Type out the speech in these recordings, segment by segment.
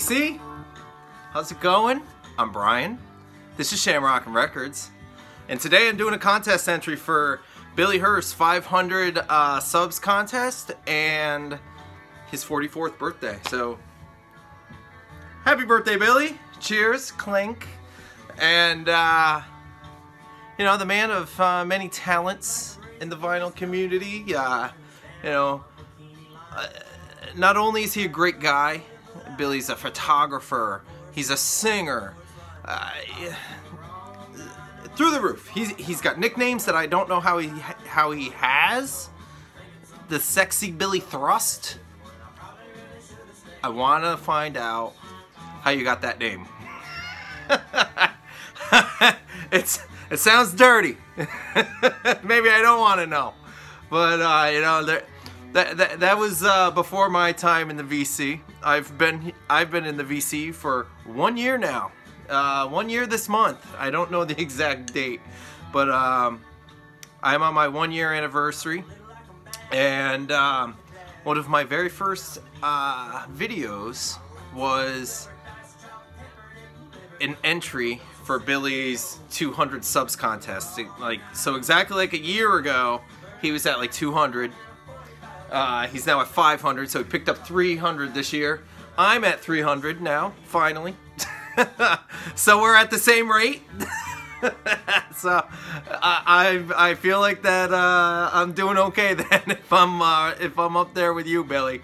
VC, how's it going? I'm Brian. This is Shamrock'n Records, and today I'm doing a contest entry for Billy Hurst 500 subs contest and his 44th birthday. So, happy birthday, Billy! Cheers, clink, and you know, the man of many talents in the vinyl community. Not only is he a great guy, Billy's a photographer, he's a singer, through the roof. He's got nicknames that I don't know how he has. The Sexy Billy Thrust. I want to find out how you got that name. It sounds dirty. Maybe I don't want to know, but you know, that was before my time in the VC. I've been in the VC for 1 year now. 1 year this month. I don't know the exact date, but I'm on my 1 year anniversary, and one of my very first videos was an entry for Billy's 200 subs contest. So exactly like a year ago, he was at like 200. He's now at 500, so he picked up 300 this year. I'm at 300 now, finally. So we're at the same rate. So I feel like that I'm doing okay then if I'm up there with you, Billy.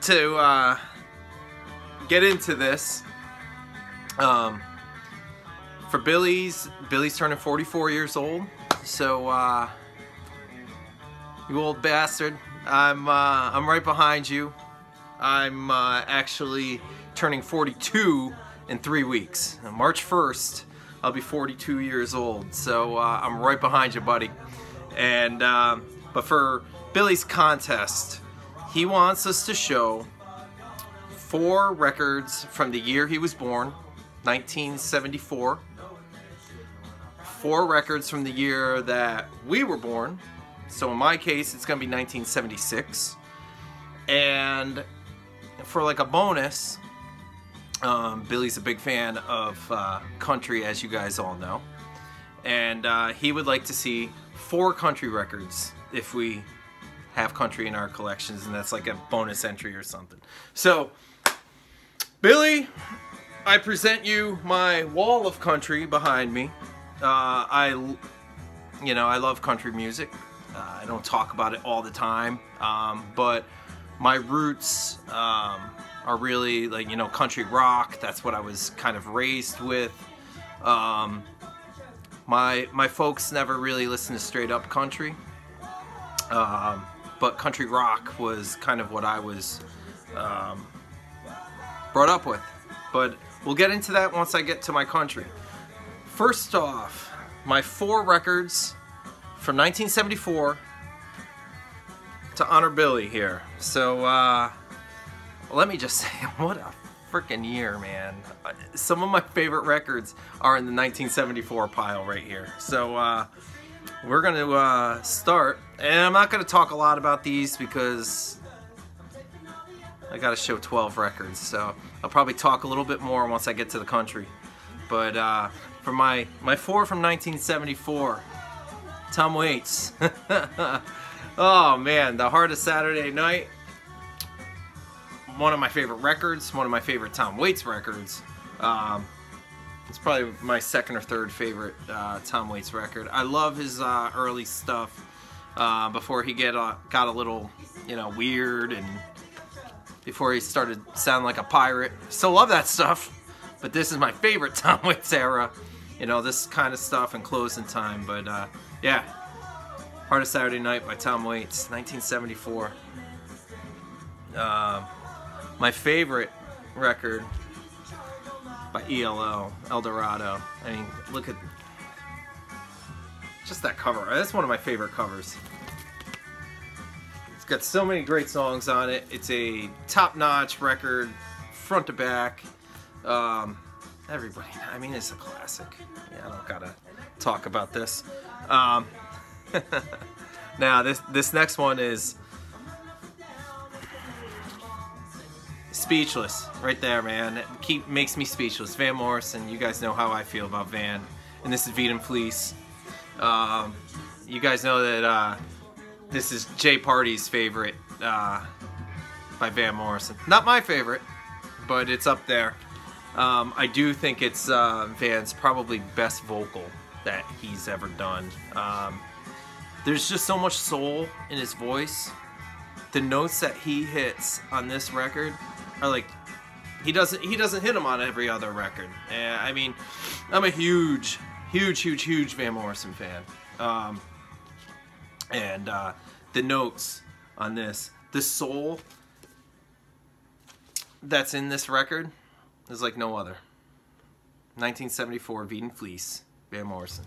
To get into this, for Billy's turning 44 years old. So you old bastard, I'm right behind you. I'm actually turning 42 in 3 weeks. On March 1st, I'll be 42 years old. So I'm right behind you, buddy. And but for Billy's contest, he wants us to show 4 records from the year he was born, 1974. 4 records from the year that we were born. So in my case, it's going to be 1976. And for like a bonus, Billy's a big fan of country, as you guys all know. And he would like to see 4 country records if we have country in our collections, and that's like a bonus entry or something. So, Billy, I present you my wall of country behind me. I love country music. I don't talk about it all the time, but my roots are really like, you know, country rock. That's what I was kind of raised with. My folks never really listened to straight up country, but country rock was kind of what I was brought up with. But we'll get into that once I get to my country. First off, my 4 records from 1974 to honor Billy here. So let me just say, what a freaking year, man. Some of my favorite records are in the 1974 pile right here. So we're going to start, and I'm not going to talk a lot about these because I got to show 12 records. So I'll probably talk a little bit more once I get to the country. But for my 4 from 1974, Tom Waits. Oh man, The Heart of Saturday Night. One of my favorite records, one of my favorite Tom Waits records. It's probably my 2nd or 3rd favorite Tom Waits record. I love his early stuff before he got a little, you know, weird, and before he started sounding like a pirate. Still love that stuff, but this is my favorite Tom Waits era. You know, this kind of stuff and Closing Time. But yeah, Heart of Saturday Night by Tom Waits, 1974. My favorite record by ELO, El Dorado. I mean, look at just that cover. That's one of my favorite covers. It's got so many great songs on it. It's a top-notch record, front to back. Everybody, I mean, it's a classic. Yeah, I don't gotta talk about this. Now, this next one is speechless right there, man. It makes me speechless. Van Morrison, you guys know how I feel about Van. And this is Veed and Fleece. You guys know that this is Jay Party's favorite by Van Morrison. Not my favorite, but it's up there. I do think it's Van's probably best vocal that he's ever done. There's just so much soul in his voice. The notes that he hits on this record are like, he doesn't hit them on every other record. And I mean, I'm a huge Van Morrison fan. And the notes on this, the soul that's in this record is like no other. 1974, Veed and Fleece, Van Morrison.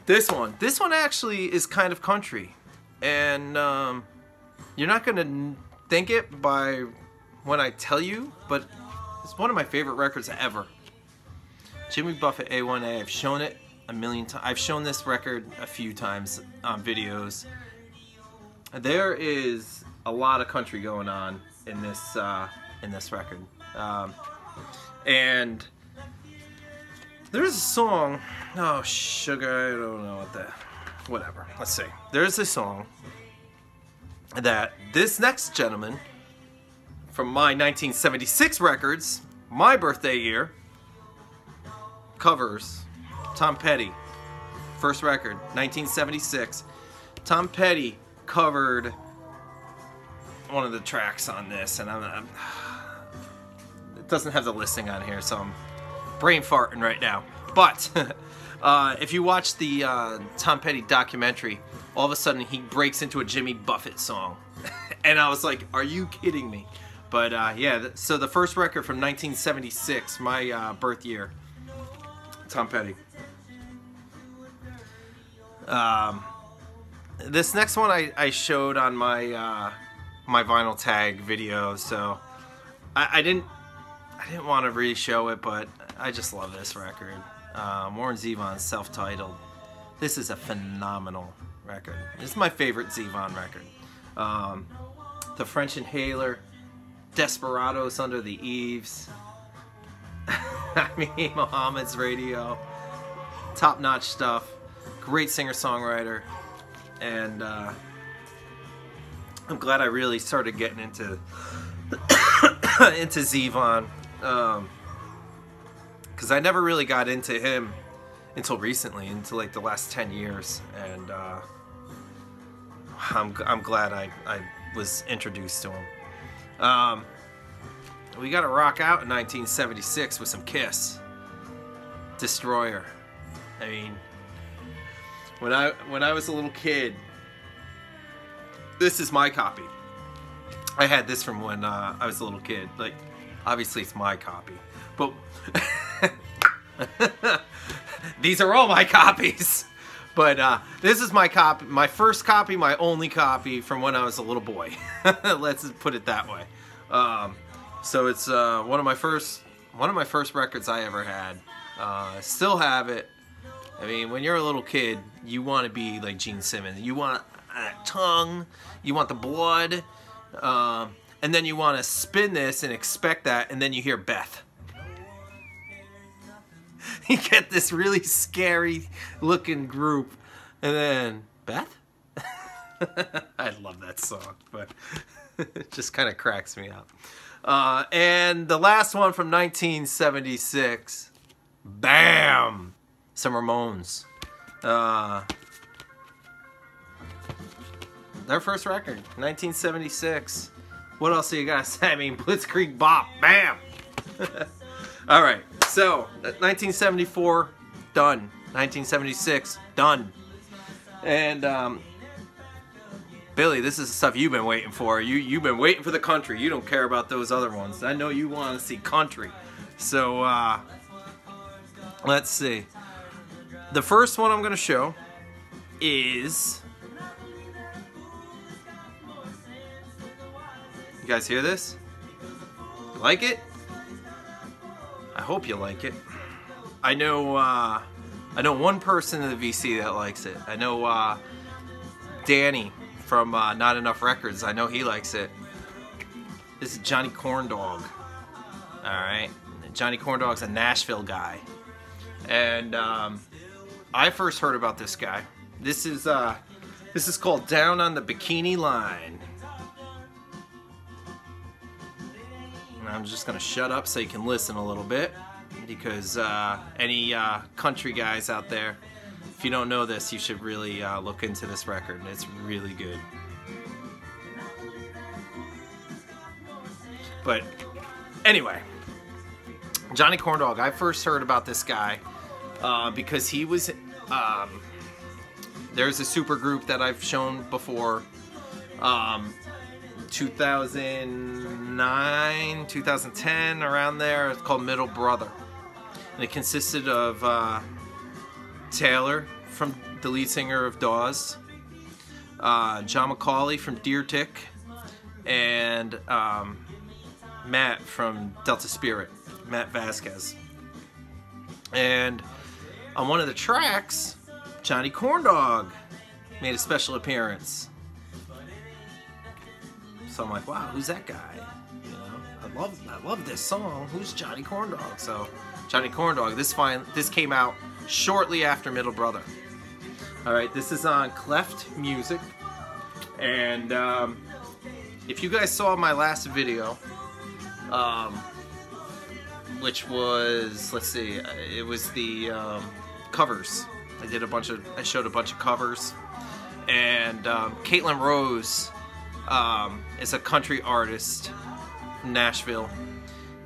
This one actually is kind of country, and you're not gonna think it by when I tell you, but it's one of my favorite records ever. Jimmy Buffett A1A. I've shown it a million times. I've shown this record a few times on videos. There is a lot of country going on in this record, and there's a song. Oh, sugar, I don't know what that. Whatever. Let's see. There's a song that this next gentleman from my 1976 records, my birthday year, covers. Tom Petty, first record, 1976. Tom Petty covered one of the tracks on this, and it doesn't have the listing on here, so I'm brain farting right now. But if you watch the Tom Petty documentary, all of a sudden he breaks into a Jimmy Buffett song. And I was like, are you kidding me? But yeah, so the first record from 1976, my birth year, Tom Petty. This next one I showed on my my vinyl tag video, so I didn't want to really show it, but I just love this record. Warren Zevon's self-titled. This is a phenomenal record. This is my favorite Zevon record. The French Inhaler, Desperados Under the Eaves. I mean, Muhammad's Radio. Top-notch stuff. Great singer-songwriter. And I'm glad I really started getting into into Zevon. Because I never really got into him until recently, until like the last 10 years, and I'm glad I was introduced to him. We got to rock out in 1976 with some Kiss. Destroyer. I mean, when I was a little kid, this is my copy. I had this from when I was a little kid. Like, obviously it's my copy, but these are all my copies. But this is my copy, my first copy, my only copy from when I was a little boy. Let's put it that way. So it's one of my first records I ever had. Still have it. I mean, when you're a little kid, you want to be like Gene Simmons. You want that tongue, you want the blood, and then you want to spin this and expect that, and then you hear Beth. You get this really scary looking group, and then Beth? I love that song, but it just kind of cracks me up. And the last one from 1976, bam! Some Ramones. Their first record, 1976. What else do you guys say? I mean, Blitzkrieg Bop, bam! Alright, so 1974, done. 1976, done. And Billy, this is the stuff you've been waiting for. You've been waiting for the country. You don't care about those other ones. I know you want to see country. So let's see. The first one I'm going to show is... You guys hear this? You like it? I hope you like it. I know one person in the VC that likes it. I know Danny from Not Enough Records. I know he likes it. This is Johnny Corndog. Alright. Johnny Corndog's a Nashville guy. And I first heard about this guy. This is called Down on the Bikini Line. And I'm just gonna shut up so you can listen a little bit, because any country guys out there, if you don't know this, you should really look into this record. It's really good. But anyway, Johnny Corndog, I first heard about this guy because he was, there's a super group that I've shown before, 2009, 2010, around there. It's called Middle Brother. And it consisted of Taylor, from the lead singer of Dawes, John McCauley from Deer Tick, and Matt from Delta Spirit, Matt Vasquez. And on one of the tracks, Johnny Corndog made a special appearance. So I'm like, wow, who's that guy? You know, I love this song. Who's Johnny Corndog? So Johnny Corndog. This came out shortly after Middle Brother. All right, this is on Cleft Music, and if you guys saw my last video, which was, let's see, it was the covers. I showed a bunch of covers, and Caitlin Rose is a country artist from Nashville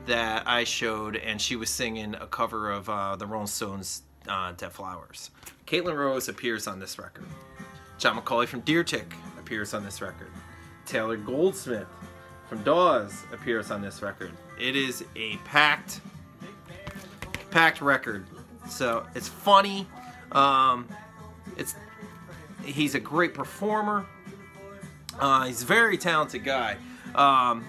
that I showed, and she was singing a cover of the Rolling Stones' Dead Flowers. Caitlin Rose appears on this record. John McCauley from Deer Tick appears on this record. Taylor Goldsmith from Dawes appears on this record. It is a packed record. So it's funny. He's a great performer. He's a very talented guy. I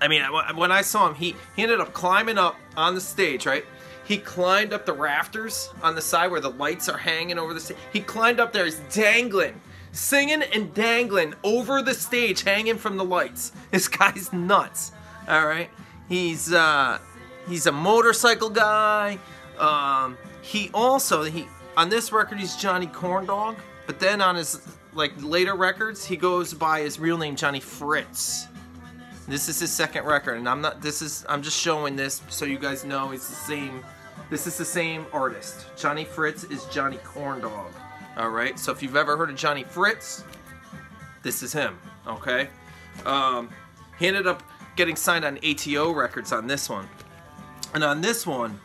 mean, when I saw him, he ended up climbing up on the stage, right? He climbed up the rafters on the side where the lights are hanging over the stage. He climbed up there, he's dangling, singing and dangling over the stage, hanging from the lights. This guy's nuts. All right, he's a motorcycle guy. He on this record he's Johnny Corndog, but then on his later records he goes by his real name, Johnny Fritz. This is his second record, and I'm just showing this so you guys know it's the same. This is the same artist. Johnny Fritz is Johnny Corndog. All right, so if you've ever heard of Johnny Fritz, this is him. Okay, he ended up getting signed on ATO Records on this one, and on this one,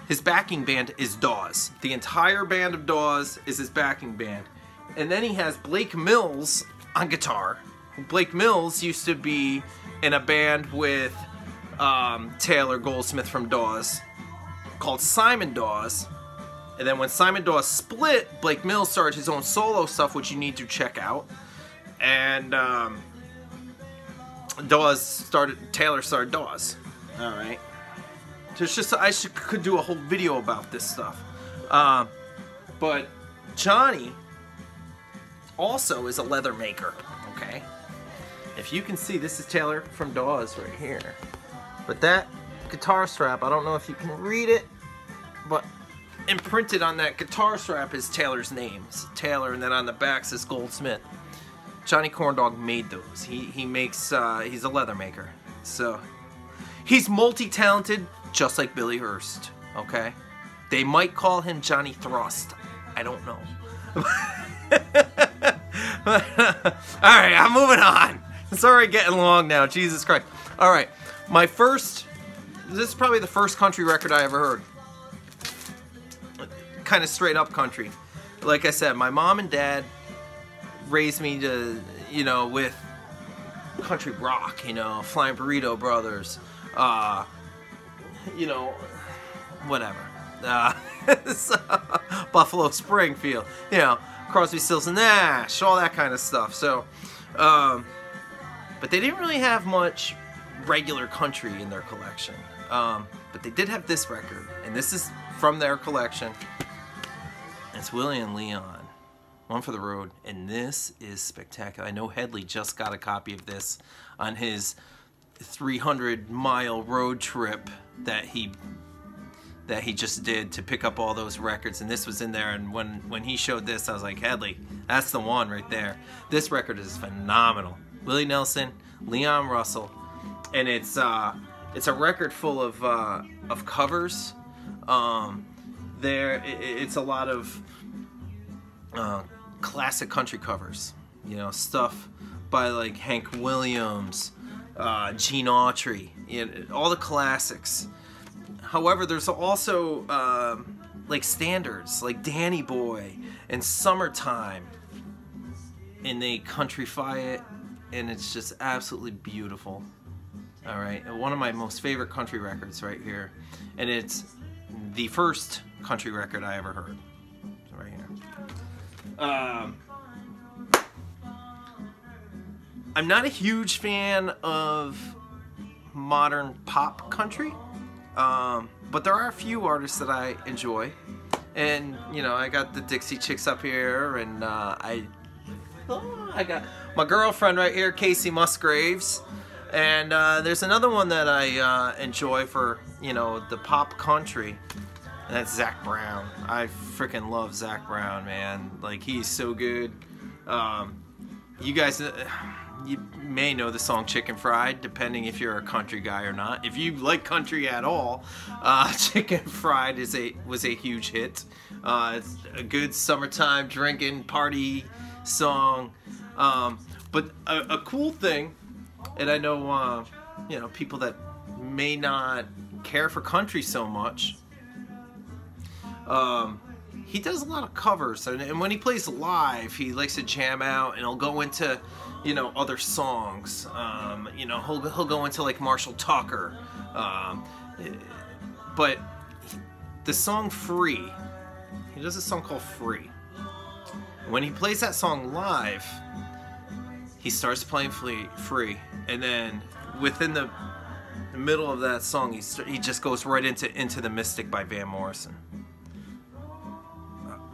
his backing band is Dawes. The entire band of Dawes is his backing band, and then he has Blake Mills on guitar. Blake Mills used to be in a band with Taylor Goldsmith from Dawes called Simon Dawes, and then when Simon Dawes split, Blake Mills started his own solo stuff, which you need to check out, and Taylor started Dawes. All right, so it's just could do a whole video about this stuff, but Johnny also is a leather maker. Okay. If you can see, this is Taylor from Dawes right here. But that guitar strap, I don't know if you can read it, but imprinted on that guitar strap is Taylor's name. It's Taylor, and then on the back says Goldsmith. Johnny Corndog made those. He makes, he's a leather maker. So, he's multi-talented, just like Billy Hurst, okay? They might call him Johnny Thrust. I don't know. Alright, I'm moving on. It's already getting long now, Jesus Christ. Alright, this is probably the first country record I ever heard. Kind of straight up country. Like I said, my mom and dad raised me to, with country rock, Flying Burrito Brothers, whatever. Buffalo Springfield, Crosby, Stills and Nash, all that kind of stuff. So, but they didn't really have much regular country in their collection. But they did have this record, and this is from their collection. It's Willie and Leon, One for the Road, and this is spectacular. I know Headley just got a copy of this on his 300-mile road trip that he just did to pick up all those records, and this was in there. And when he showed this, I was like, Headley, that's the one right there. This record is phenomenal. Willie Nelson, Leon Russell, and it's a record full of covers. It's a lot of classic country covers, you know, stuff by like Hank Williams, Gene Autry, you know, all the classics. However, there's also like standards like Danny Boy and Summertime, and they countryfy it, and it's just absolutely beautiful. All right, one of my most favorite country records right here, and it's the first country record I ever heard. Right here. I'm not a huge fan of modern pop country, but there are a few artists that I enjoy, and you know, I got the Dixie Chicks up here, and I got my girlfriend right here, Casey Musgraves. And there's another one that I enjoy for, you know, the pop country, and that's Zac Brown. I freaking love Zac Brown, man. Like, he's so good. You guys, you may know the song Chicken Fried, depending if you're a country guy or not. If you like country at all, Chicken Fried was a huge hit. It's a good summertime drinking party song. But a cool thing, and I know, you know, people that may not care for country so much, he does a lot of covers, and when he plays live, he likes to jam out, and he'll go into, you know, other songs. You know, he'll go into like Marshall Tucker, but the song Free, he does a song called Free. When he plays that song live, he starts playing Free, and then within the middle of that song, he just goes right into the Mystic by Van Morrison.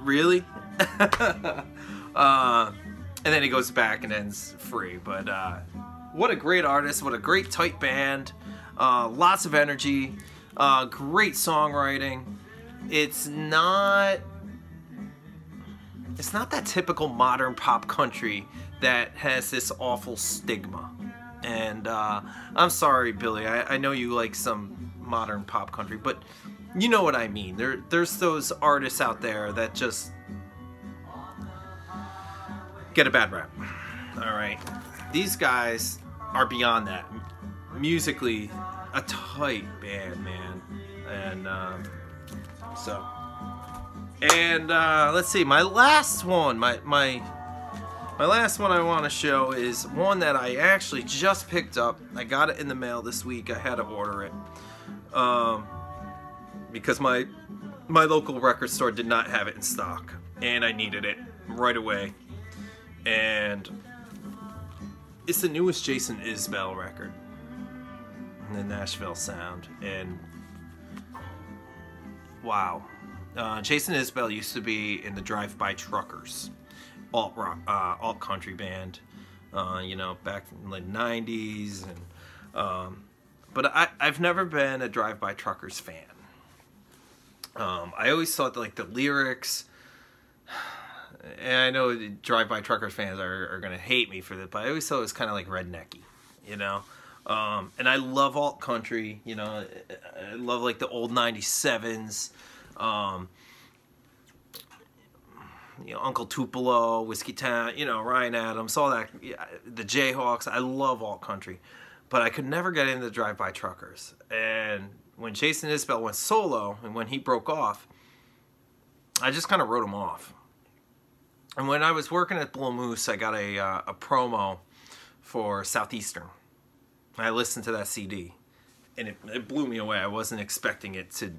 Really? And then he goes back and ends Free. But what a great artist! What a great tight band! Lots of energy, great songwriting. It's not that typical modern pop country that has this awful stigma. And I'm sorry, Billy, I know you like some modern pop country, but you know what I mean. There's those artists out there that just get a bad rap. All right, these guys are beyond that. Musically, a tight band, man. And let's see, my last one, my last one I want to show is one that I actually just picked up. I got it in the mail this week. I had to order it because my local record store did not have it in stock, and I needed it right away. And it's the newest Jason Isbell record, the Nashville Sound. And wow, Jason Isbell used to be in the Drive-By Truckers, alt rock, alt country band, you know, back in the 90s, and but I've never been a Drive-By Truckers fan. I always thought that, like, the lyrics, and I know Drive-By Truckers fans are gonna hate me for this, but I always thought it was kind of like rednecky, you know. And I love alt country, you know. I love like the old '97s. You know, Uncle Tupelo, Whiskey Town, you know, Ryan Adams, all that, yeah, the Jayhawks. I love alt country, but I could never get into the Drive-By Truckers. And when Jason Isbell went solo, and when he broke off, I just kind of wrote him off. And when I was working at Bull Moose, I got a promo for Southeastern. I listened to that CD, and it blew me away. I wasn't expecting it to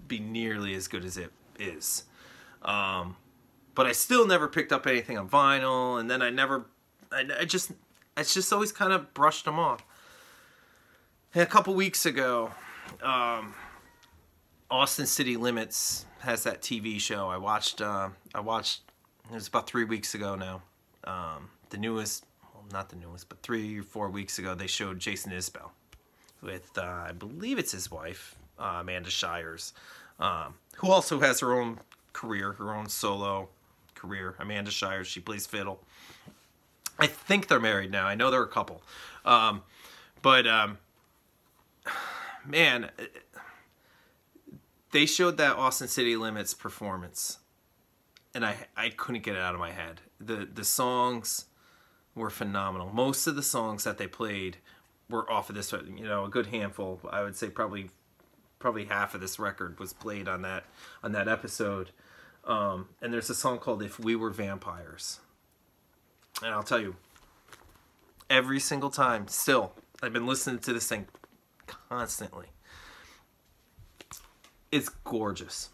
be nearly as good as it is. But I still never picked up anything on vinyl, and then I just always kind of brushed them off. And a couple weeks ago, Austin City Limits has that TV show. I watched, it was about 3 weeks ago now. The newest, well, not the newest, but 3 or 4 weeks ago, they showed Jason Isbell. with I believe it's his wife, Amanda Shires, who also has her own career, her own solo career. Amanda Shires, she plays fiddle. I think they're married now. I know they're a couple. Man, they showed that Austin City Limits performance, and I couldn't get it out of my head. The songs were phenomenal. Most of the songs that they played were off of this, you know, a good handful. I would say probably half of this record was played on that episode. And there's a song called "If We Were Vampires," and I'll tell you, every single time, still, I've been listening to this thing constantly. It's gorgeous.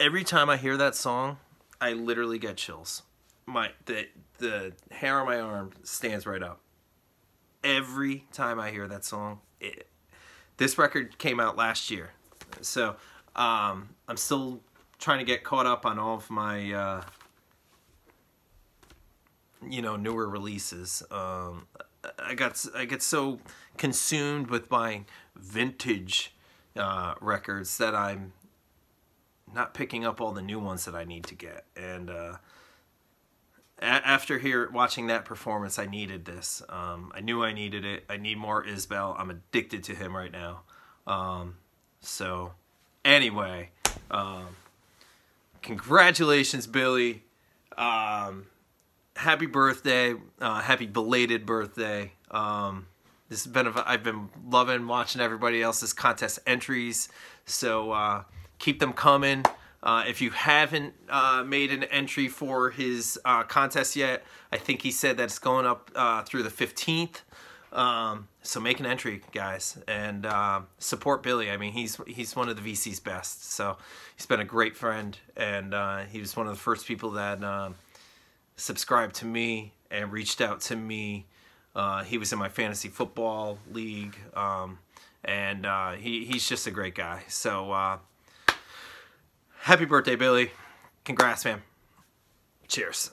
Every time I hear that song, I literally get chills. The hair on my arm stands right up. Every time I hear that song. This record came out last year, so I'm still trying to get caught up on all of my you know, newer releases. I get so consumed with buying vintage records that I'm not picking up all the new ones that I need to get. And after watching that performance, I needed this. I knew I needed it. I need more Isbell. I'm addicted to him right now. So anyway, congratulations, Billy. Happy birthday. Happy belated birthday. This has been I've been loving watching everybody else's contest entries, so keep them coming. If you haven't made an entry for his contest yet, I think he said that it's going up through the 15th. So make an entry, guys, and support Billy. I mean, he's one of the VC's best. So he's been a great friend, and he was one of the first people that subscribed to me and reached out to me. He was in my fantasy football league, and he's just a great guy. So happy birthday, Billy. Congrats, man. Cheers.